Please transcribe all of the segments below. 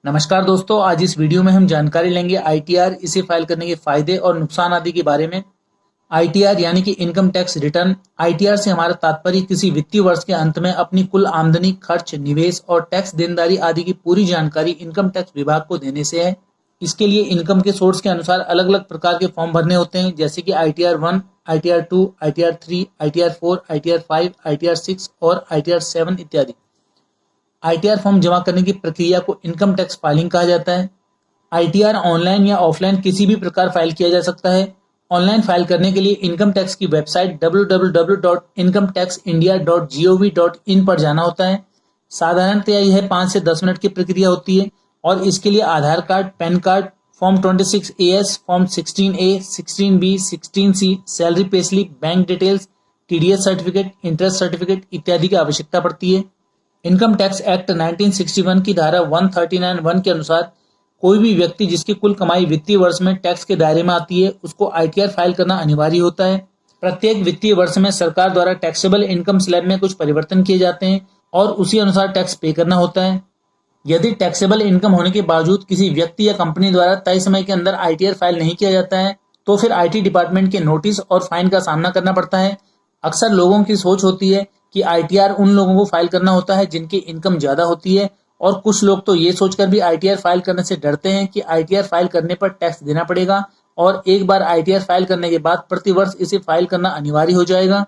नमस्कार दोस्तों, आज इस वीडियो में हम जानकारी लेंगे आईटीआर इसे फाइल करने के फायदे और नुकसान आदि के बारे में। आईटीआर यानी कि इनकम टैक्स रिटर्न। आईटीआर से हमारा तात्पर्य किसी वित्तीय वर्ष के अंत में अपनी कुल आमदनी, खर्च, निवेश और टैक्स देनदारी आदि की पूरी जानकारी इनकम टैक्स विभाग को देने से है। इसके लिए इनकम के सोर्स के अनुसार अलग अलग प्रकार के फॉर्म भरने होते हैं, जैसे कि ITR 1, ITR 2, ITR 3, ITR 4, ITR 5, ITR 6 और आईटीआर 7 इत्यादि। आईटीआर फॉर्म जमा करने की प्रक्रिया को इनकम टैक्स फाइलिंग कहा जाता है। आईटीआर ऑनलाइन या ऑफलाइन किसी भी प्रकार फाइल किया जा सकता है। ऑनलाइन फाइल करने के लिए इनकम टैक्स की वेबसाइट www.incometaxindia.gov.in पर जाना होता है। साधारणतया यह 5 से 10 मिनट की प्रक्रिया होती है और इसके लिए Aadhaar card, PAN card, form 26AS, form 16A, 16B, 16C, salary payslip, bank details, TDS certificate, interest certificate इत्यादि की आवश्यकता पड़ती है। इनकम टैक्स एक्ट 1961 की धारा 139(1) के अनुसार कोई भी व्यक्ति जिसकी कुल कमाई वित्तीय वर्ष में टैक्स के दायरे में आती है, उसको आईटीआर फाइल करना अनिवार्य होता है। प्रत्येक वित्तीय वर्ष में सरकार द्वारा टैक्सेबल इनकम स्लैब में कुछ परिवर्तन किए जाते हैं और उसी अनुसार टैक्स पे करना होता है। यदि टैक्सेबल इनकम होने के बावजूद किसी व्यक्ति या कंपनी द्वारा तय समय के अंदर आईटीआर फाइल नहीं किया जाता है, तो फिर आईटी डिपार्टमेंट के नोटिस और फाइन का सामना करना पड़ता है। अक्सर लोगों की सोच होती है कि आईटीआर उन लोगों को फाइल करना होता है जिनकी इनकम ज्यादा होती है, और कुछ लोग तो ये सोचकर भी आईटीआर फाइल करने से डरते हैं कि आईटीआर फाइल करने पर टैक्स देना पड़ेगा और एक बार आईटीआर फाइल करने के बाद प्रतिवर्ष इसे फाइल करना अनिवार्य हो जाएगा।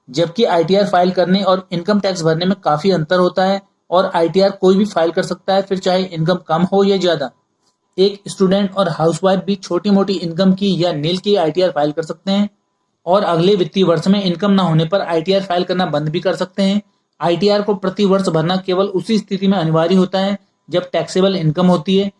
जबकि आईटीआर फाइल करने और इनकम टैक्स भरने में काफी अंतर होता है और आईटीआर कोई भी फाइल कर सकता है, फिर चाहे इनकम कम हो या ज्यादा। एक स्टूडेंट और हाउसवाइफ भी छोटी मोटी इनकम की या नील की आईटीआर फाइल कर सकते हैं और अगले वित्तीय वर्ष में इनकम न होने पर आईटीआर फाइल करना बंद भी कर सकते हैं। आईटीआर को प्रति वर्ष भरना केवल उसी स्थिति में अनिवार्य होता है जब टैक्सेबल इनकम होती है।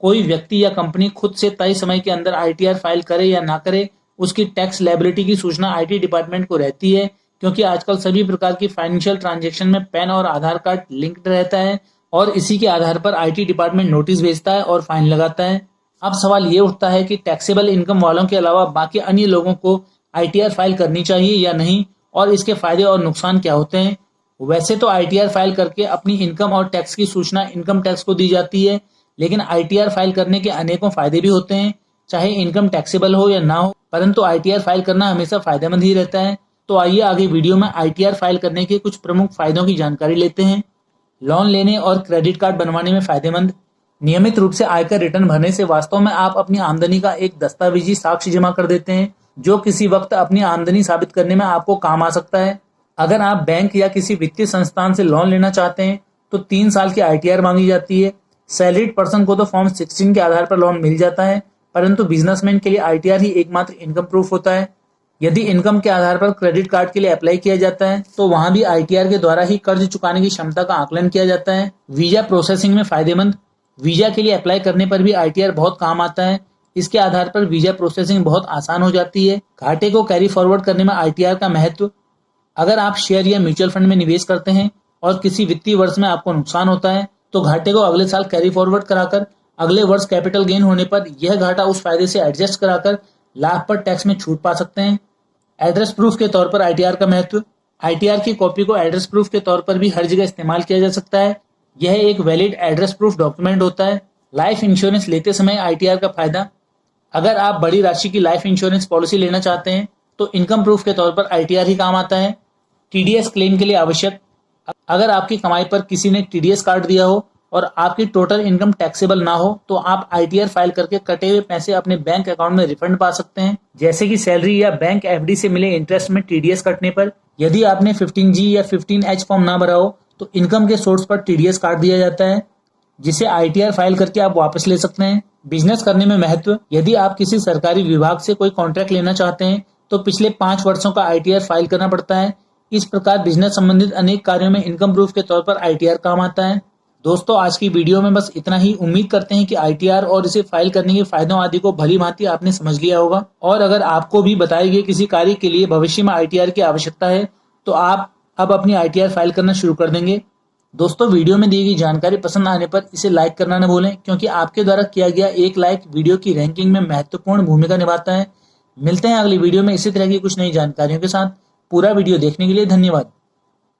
कोई व्यक्ति या कंपनी खुद से तय समय के अंदर आईटीआर फाइल करे या ना करे, उसकी टैक्स लायबिलिटी की सूचना आईटी डिपार्टमेंट को रहती है, क्योंकि आजकल सभी प्रकार की फाइनेंशियल ट्रांजेक्शन में पैन और आधार कार्ड लिंक्ड रहता है और इसी के आधार पर आईटी डिपार्टमेंट नोटिस भेजता है और फाइन लगाता है। अब सवाल ये उठता है कि टैक्सेबल इनकम वालों के अलावा बाकी अन्य लोगों को आईटीआर फाइल करनी चाहिए या नहीं, और इसके फायदे और नुकसान क्या होते हैं। वैसे तो आईटीआर फाइल करके अपनी इनकम और टैक्स की सूचना इनकम टैक्स को दी जाती है, लेकिन आईटीआर फाइल करने के अनेकों फायदे भी होते हैं, चाहे इनकम टैक्सेबल हो या ना हो, परंतु आईटीआर फाइल करना हमेशा फायदेमंद ही रहता है। तो आइए आगे वीडियो में आईटीआर फाइल करने के कुछ प्रमुख फायदों की जानकारी लेते हैं। लोन लेने और क्रेडिट कार्ड बनवाने में फायदेमंद। नियमित रूप से आयकर रिटर्न भरने से वास्तव में आप अपनी आमदनी का एक दस्तावेजी साक्ष्य जमा कर देते हैं, जो किसी वक्त अपनी आमदनी साबित करने में आपको काम आ सकता है। अगर आप बैंक या किसी वित्तीय संस्थान से लोन लेना चाहते हैं तो 3 साल की आईटीआर मांगी जाती है। सैलरीड पर्सन को तो फॉर्म 16 के आधार पर लोन मिल जाता है, परंतु बिजनेसमैन के लिए आईटीआर ही एकमात्र इनकम प्रूफ होता है। यदि इनकम के आधार पर क्रेडिट कार्ड के लिए अप्लाई किया जाता है तो वहां भी आईटीआर के द्वारा ही कर्ज चुकाने की क्षमता का आकलन किया जाता है। वीजा प्रोसेसिंग में फायदेमंद। वीजा के लिए अप्लाई करने पर भी आईटीआर बहुत काम आता है। इसके आधार पर वीजा प्रोसेसिंग बहुत आसान हो जाती है। घाटे को कैरी फॉरवर्ड करने में आईटीआर का महत्व। अगर आप शेयर या म्यूचुअल फंड में निवेश करते हैं और किसी वित्तीय वर्ष में आपको नुकसान होता है तो घाटे को अगले साल कैरी फॉरवर्ड कराकर अगले वर्ष कैपिटल गेन होने पर यह घाटा उस फायदे से एडजस्ट कराकर लाभ पर टैक्स में छूट पा सकते हैं। एड्रेस प्रूफ के तौर पर आईटीआर का महत्व। आईटीआर की कॉपी को एड्रेस प्रूफ के तौर पर भी हर जगह इस्तेमाल किया जा सकता है। यह एक वैलिड एड्रेस प्रूफ डॉक्यूमेंट होता है। लाइफ इंश्योरेंस लेते समय आईटीआर का फायदा। अगर आप बड़ी राशि की लाइफ इंश्योरेंस पॉलिसी लेना चाहते हैं तो इनकम प्रूफ के तौर पर आईटीआर ही काम आता है। टीडीएस क्लेम के लिए आवश्यक। अगर आपकी कमाई पर किसी ने टीडीएस काट दिया हो और आपकी टोटल इनकम टैक्सेबल ना हो तो आप आईटीआर फाइल करके कटे हुए पैसे अपने बैंक अकाउंट में रिफंड पा सकते हैं, जैसे कि सैलरी या बैंक एफडी से मिले इंटरेस्ट में टीडीएस कटने पर। यदि आपने 15G या 15H फॉर्म ना भरा हो तो इनकम के सोर्स पर टीडीएस काट दिया जाता है, जिसे आईटीआर फाइल करके आप वापस ले सकते हैं। बिजनेस करने में महत्व। यदि आप किसी सरकारी विभाग से कोई कॉन्ट्रैक्ट लेना चाहते हैं तो पिछले 5 वर्षों का आईटीआर फाइल करना पड़ता है। इस प्रकार बिजनेस संबंधित अनेक कार्यों में इनकम प्रूफ के तौर पर आईटीआर काम आता है। दोस्तों, आज की वीडियो में बस इतना ही। उम्मीद करते हैं कि आईटीआर और इसे फाइल करने के फायदों आदि को भली भांति आपने समझ लिया होगा, और अगर आपको भी बताए गए किसी कार्य के लिए भविष्य में आईटीआर की आवश्यकता है तो आप अब अपनी आईटीआर फाइल करना शुरू कर देंगे। दोस्तों, वीडियो में दी गई जानकारी पसंद आने पर इसे लाइक करना न भूलें, क्योंकि आपके द्वारा किया गया एक लाइक वीडियो की रैंकिंग में महत्वपूर्ण भूमिका निभाता है। मिलते हैं अगली वीडियो में इसी तरह की कुछ नई जानकारियों के साथ। पूरा वीडियो देखने के लिए धन्यवाद।